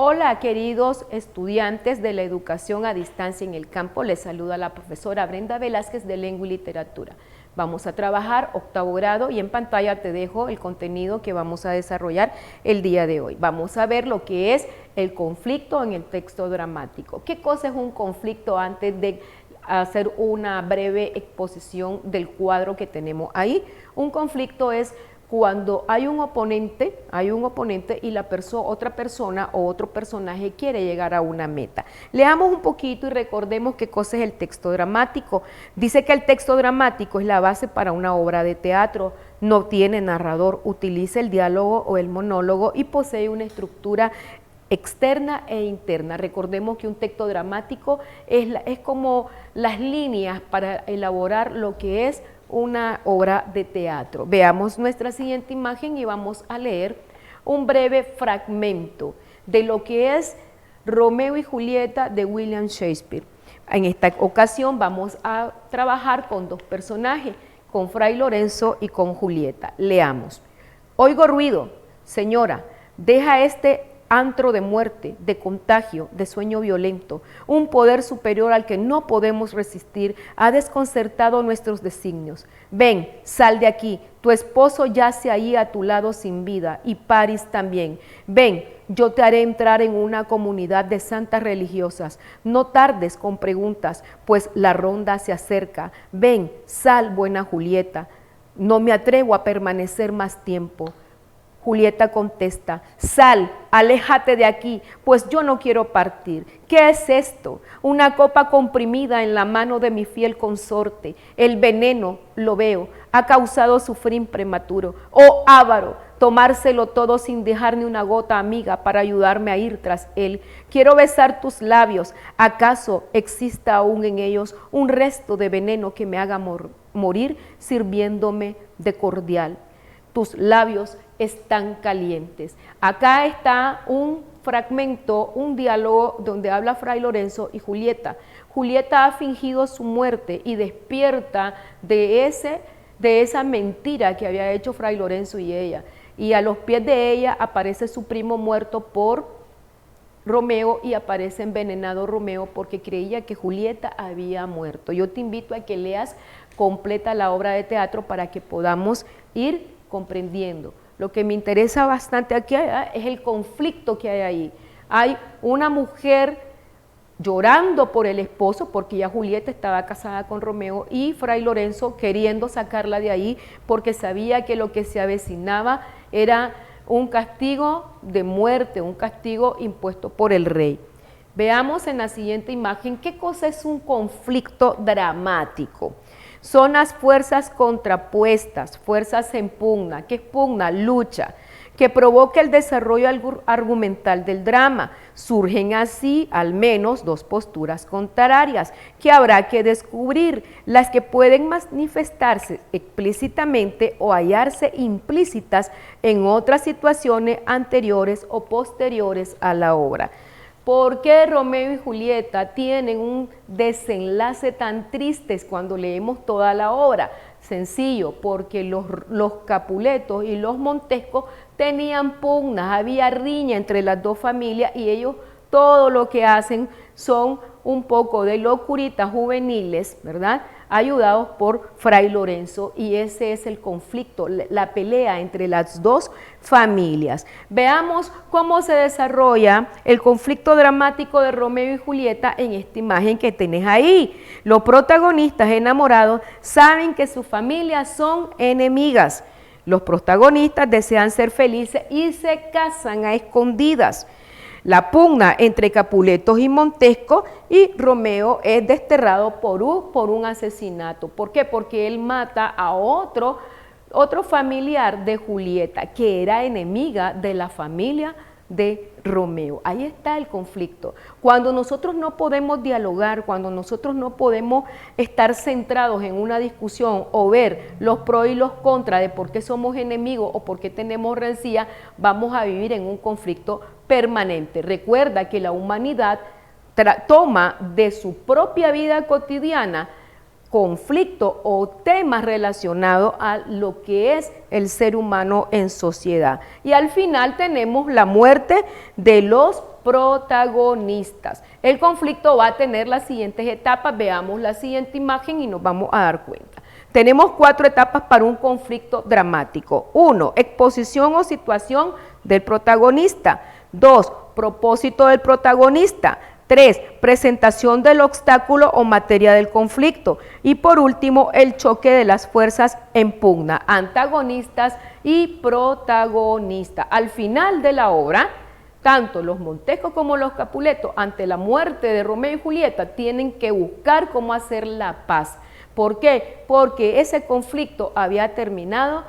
Hola, queridos estudiantes de la educación a distancia en el campo. Les saluda la profesora Brenda Velázquez de Lengua y Literatura. Vamos a trabajar octavo grado y en pantalla te dejo el contenido que vamos a desarrollar el día de hoy. Vamos a ver lo que es el conflicto en el texto dramático. ¿Qué cosa es un conflicto antes de hacer una breve exposición del cuadro que tenemos ahí? Un conflicto es cuando hay un oponente y otra persona o otro personaje quiere llegar a una meta. Leamos un poquito y recordemos qué cosa es el texto dramático. Dice que el texto dramático es la base para una obra de teatro, no tiene narrador, utiliza el diálogo o el monólogo y posee una estructura externa e interna. Recordemos que un texto dramático es como las líneas para elaborar lo que es una obra de teatro. Veamos nuestra siguiente imagen y vamos a leer un breve fragmento de lo que es Romeo y Julieta de William Shakespeare. En esta ocasión vamos a trabajar con dos personajes, con Fray Lorenzo y con Julieta. Leamos. Oigo ruido, señora, deja este antro de muerte, de contagio, de sueño violento. Un poder superior al que no podemos resistir ha desconcertado nuestros designios. Ven, sal de aquí, tu esposo yace ahí a tu lado sin vida, y París también. Ven, yo te haré entrar en una comunidad de santas religiosas. No tardes con preguntas, pues la ronda se acerca. Ven, sal, buena Julieta. No me atrevo a permanecer más tiempo. Julieta contesta, sal, aléjate de aquí, pues yo no quiero partir. ¿Qué es esto? Una copa comprimida en la mano de mi fiel consorte. El veneno, lo veo, ha causado sufrir prematuro. Oh, avaro, tomárselo todo sin dejar ni una gota, amiga, para ayudarme a ir tras él. Quiero besar tus labios. ¿Acaso exista aún en ellos un resto de veneno que me haga morir sirviéndome de cordial? Tus labios están calientes. Acá está un fragmento, un diálogo donde habla Fray Lorenzo y Julieta. Julieta ha fingido su muerte y despierta de esa mentira que había hecho Fray Lorenzo y ella. Y a los pies de ella aparece su primo muerto por Romeo y aparece envenenado Romeo porque creía que Julieta había muerto. Yo te invito a que leas completa la obra de teatro para que podamos ir comprendiendo. Lo que me interesa bastante aquí es el conflicto que hay ahí. Hay una mujer llorando por el esposo, porque ya Julieta estaba casada con Romeo, y Fray Lorenzo queriendo sacarla de ahí, porque sabía que lo que se avecinaba era un castigo de muerte, un castigo impuesto por el rey. Veamos en la siguiente imagen qué cosa es un conflicto dramático. Son las fuerzas contrapuestas, fuerzas en pugna. ¿Qué es pugna? Lucha, que provoca el desarrollo argumental del drama. Surgen así al menos dos posturas contrarias que habrá que descubrir, las que pueden manifestarse explícitamente o hallarse implícitas en otras situaciones anteriores o posteriores a la obra. ¿Por qué Romeo y Julieta tienen un desenlace tan triste cuando leemos toda la obra? Sencillo, porque los Capuletos y los Montescos tenían pugnas, había riña entre las dos familias y ellos todo lo que hacen son un poco de locuritas juveniles, ¿verdad?, ayudados por Fray Lorenzo, y ese es el conflicto, la pelea entre las dos familias. Veamos cómo se desarrolla el conflicto dramático de Romeo y Julieta en esta imagen que tenés ahí. Los protagonistas enamorados saben que sus familias son enemigas. Los protagonistas desean ser felices y se casan a escondidas. La pugna entre Capuletos y Montesco, y Romeo es desterrado por un asesinato. ¿Por qué? Porque él mata a otro familiar de Julieta, que era enemiga de la familia de Romeo. Ahí está el conflicto. Cuando nosotros no podemos dialogar, cuando nosotros no podemos estar centrados en una discusión o ver los pros y los contras de por qué somos enemigos o por qué tenemos rencilla, vamos a vivir en un conflicto permanente. Recuerda que la humanidad toma de su propia vida cotidiana conflicto o temas relacionados a lo que es el ser humano en sociedad. Y al final tenemos la muerte de los protagonistas. El conflicto va a tener las siguientes etapas, veamos la siguiente imagen y nos vamos a dar cuenta. Tenemos 4 etapas para un conflicto dramático. 1. Exposición o situación del protagonista. 2. Propósito del protagonista. 3. Presentación del obstáculo o materia del conflicto. Y por último, el choque de las fuerzas en pugna, antagonistas y protagonistas. Al final de la obra, tanto los Montescos como los Capuletos, ante la muerte de Romeo y Julieta, tienen que buscar cómo hacer la paz. ¿Por qué? Porque ese conflicto había terminado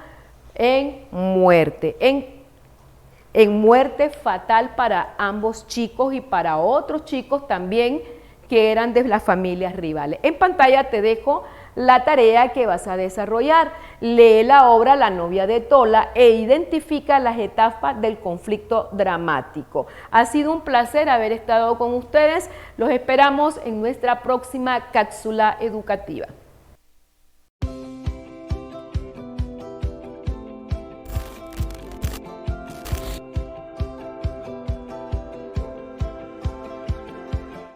en muerte, en muerte fatal para ambos chicos y para otros chicos también que eran de las familias rivales. En pantalla te dejo la tarea que vas a desarrollar. Lee la obra La novia de Tola e identifica las etapas del conflicto dramático. Ha sido un placer haber estado con ustedes. Los esperamos en nuestra próxima cápsula educativa.